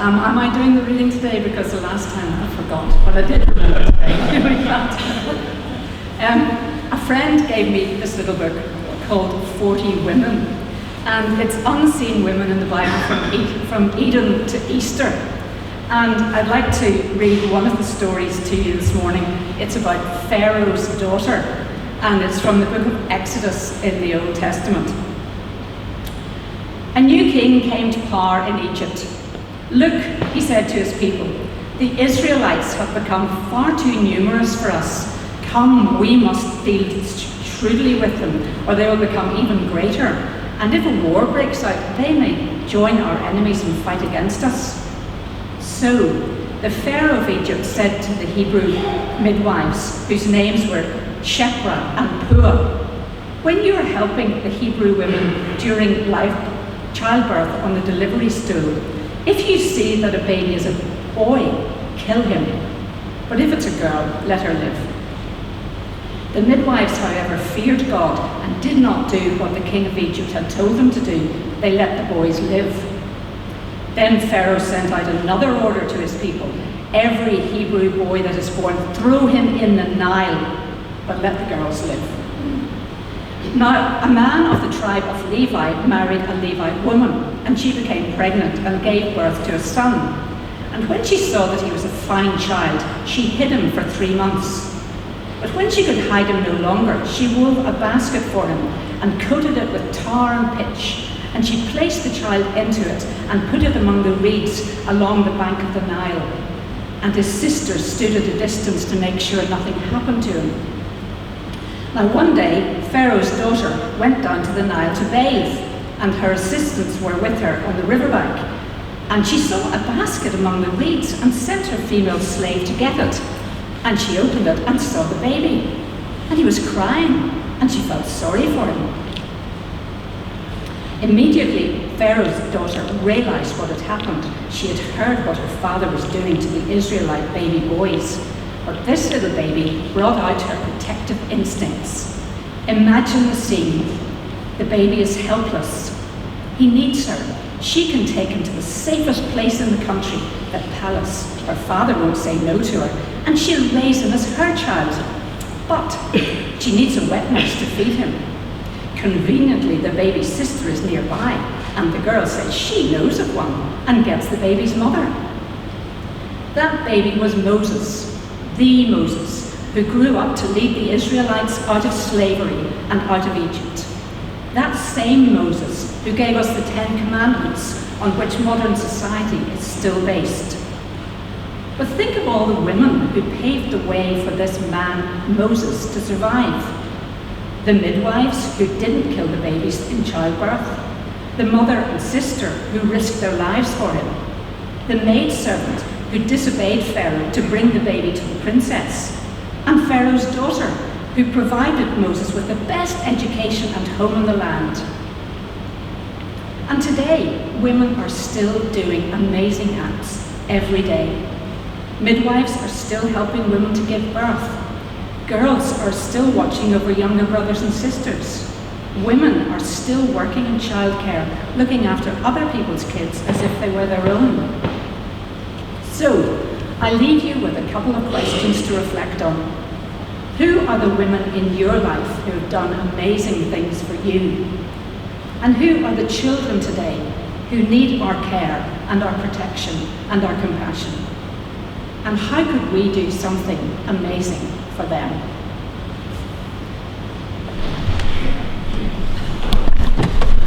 am I doing the reading today? Because the last time I forgot, but I did remember today. Really glad. A friend gave me this little book called 40 Women, and it's unseen women in the Bible from Eden to Easter. And I'd like to read one of the stories to you this morning. It's about Pharaoh's daughter, and it's from the book of Exodus in the Old Testament. A new king came to power in Egypt. "Look," he said to his people, "the Israelites have become far too numerous for us. Come, we must deal shrewdly with them, or they will become even greater. And if a war breaks out, they may join our enemies and fight against us." So the Pharaoh of Egypt said to the Hebrew midwives, whose names were Shiphrah and Puah, "When you are helping the Hebrew women during childbirth on the delivery stool, if you see that a baby is a boy, kill him. But if it's a girl, let her live." The midwives, however, feared God and did not do what the king of Egypt had told them to do. They let the boys live. Then Pharaoh sent out another order to his people: "Every Hebrew boy that is born, throw him in the Nile, but let the girls live." Now, a man of the tribe of Levi married a Levite woman, and she became pregnant and gave birth to a son. And when she saw that he was a fine child, she hid him for 3 months. But when she could hide him no longer, she wove a basket for him and coated it with tar and pitch. And she placed the child into it and put it among the reeds along the bank of the Nile. And his sister stood at a distance to make sure nothing happened to him. Now one day, Pharaoh's daughter went down to the Nile to bathe, and her assistants were with her on the riverbank. And she saw a basket among the reeds and sent her female slave to get it. And she opened it and saw the baby. And he was crying, and she felt sorry for him. Immediately, Pharaoh's daughter realized what had happened. She had heard what her father was doing to the Israelite baby boys. But this little baby brought out her protective instincts. Imagine the scene. The baby is helpless. He needs her. She can take him to the safest place in the country, the palace. Her father won't say no to her, and she'll raise him as her child. But she needs a wet nurse to feed him. Conveniently, the baby's sister is nearby, and the girl says she knows of one and gets the baby's mother. That baby was Moses, the Moses, who grew up to lead the Israelites out of slavery and out of Egypt. That same Moses who gave us the 10 Commandments on which modern society is still based. But think of all the women who paved the way for this man, Moses, to survive. The midwives who didn't kill the babies in childbirth. The mother and sister who risked their lives for him. The maidservant who disobeyed Pharaoh to bring the baby to the princess. And Pharaoh's daughter, who provided Moses with the best education and home in the land. And today, women are still doing amazing acts every day. Midwives are still helping women to give birth. Girls are still watching over younger brothers and sisters. Women are still working in childcare, looking after other people's kids as if they were their own. So, I leave you with a couple of questions to reflect on. Who are the women in your life who have done amazing things for you? And who are the children today who need our care and our protection and our compassion? And how could we do something amazing for them?